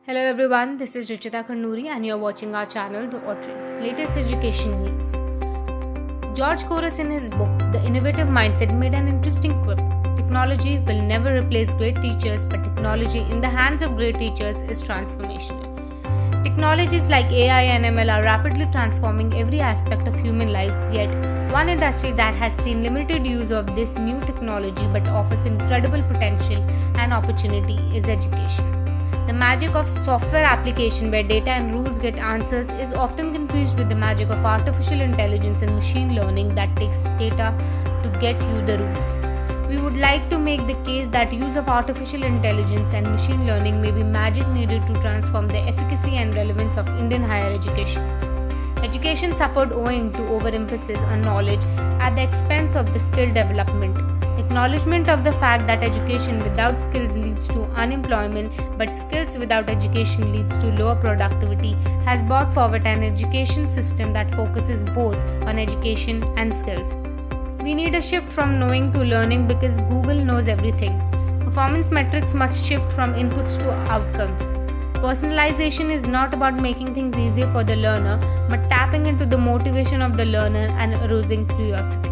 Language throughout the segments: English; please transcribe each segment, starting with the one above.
Hello everyone, this is RUCHITA KHANDURI and you're watching our channel The Ordering. Latest education news. George Couros in his book The Innovative Mindset made an interesting quip. Technology will never replace great teachers, but technology in the hands of great teachers is transformational. Technologies like AI and ML are rapidly transforming every aspect of human lives, yet one industry that has seen limited use of this new technology but offers incredible potential and opportunity is education. The magic of software application where data and rules get answers is often confused with the magic of artificial intelligence and machine learning that takes data to get you the rules. We would like to make the case that use of artificial intelligence and machine learning may be magic needed to transform the efficacy and relevance of Indian higher education. Education suffered owing to overemphasis on knowledge at the expense of the skill development. Acknowledgement of the fact that education without skills leads to unemployment, but skills without education leads to lower productivity, has brought forward an education system that focuses both on education and skills. We need a shift from knowing to learning because Google knows everything. Performance metrics must shift from inputs to outcomes. Personalization is not about making things easier for the learner, but tapping into the motivation of the learner and arousing curiosity.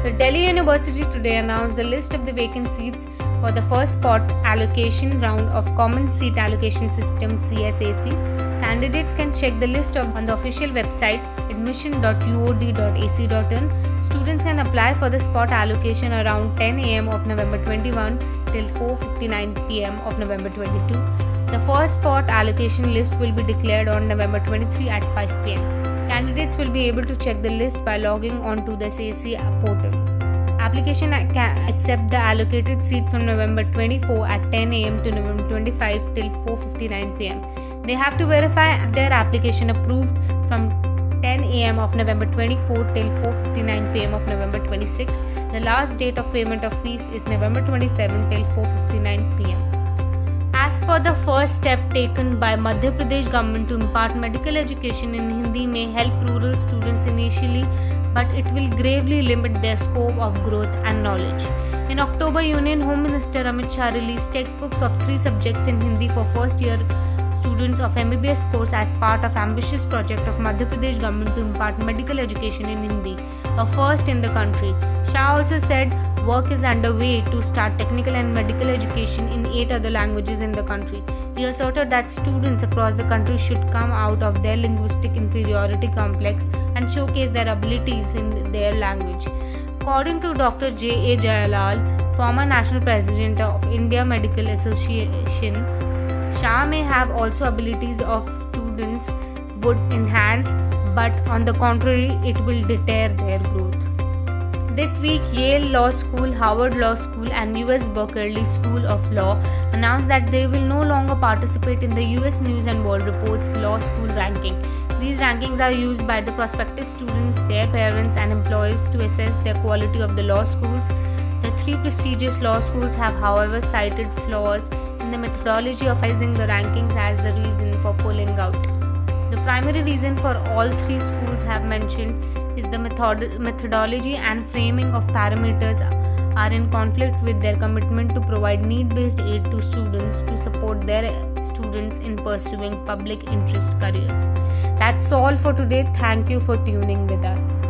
The Delhi University today announced the list of the vacant seats for the first spot allocation round of Common Seat Allocation System (CSAC). Candidates can check the list on the official website admission.uod.ac.in. Students can apply for the spot allocation around 10 am of November 21 till 4:59 pm of November 22. The first spot allocation list will be declared on November 23 at 5 pm. Candidates will be able to check the list by logging on to the SAC portal. Application can accept the allocated seat from November 24 at 10 am to November 25 till 4:59 pm. They have to verify their application approved from 10 am of November 24 till 4:59 pm of November 26. The last date of payment of fees is November 27 till 4:59 pm. As per the first step taken by Madhya Pradesh government to impart medical education in Hindi may help rural students initially, but it will gravely limit their scope of growth and knowledge. In October, Union Home Minister Amit Shah released textbooks of 3 subjects in Hindi for first year students of MBBS course as part of ambitious project of Madhya Pradesh government to impart medical education in Hindi, a first in the country. Shah also said work is underway to start technical and medical education in 8 other languages in the country. He asserted that students across the country should come out of their linguistic inferiority complex and showcase their abilities in their language. According to Dr. J.A. Jayalal, former National President of India Medical Association, Shah may have also abilities of students would enhance, but on the contrary, it will deter their growth. This week, Yale Law School, Harvard Law School, and US Berkeley School of Law announced that they will no longer participate in the US News and World Report's law school ranking. These rankings are used by the prospective students, their parents, and employees to assess the quality of the law schools. The 3 prestigious law schools have, however, cited flaws in the methodology of sizing the rankings as the reason for pulling out. The primary reason for all 3 schools have mentioned is the methodology and framing of parameters are in conflict with their commitment to provide need-based aid to students to support their students in pursuing public interest careers. That's all for today. Thank you for tuning with us.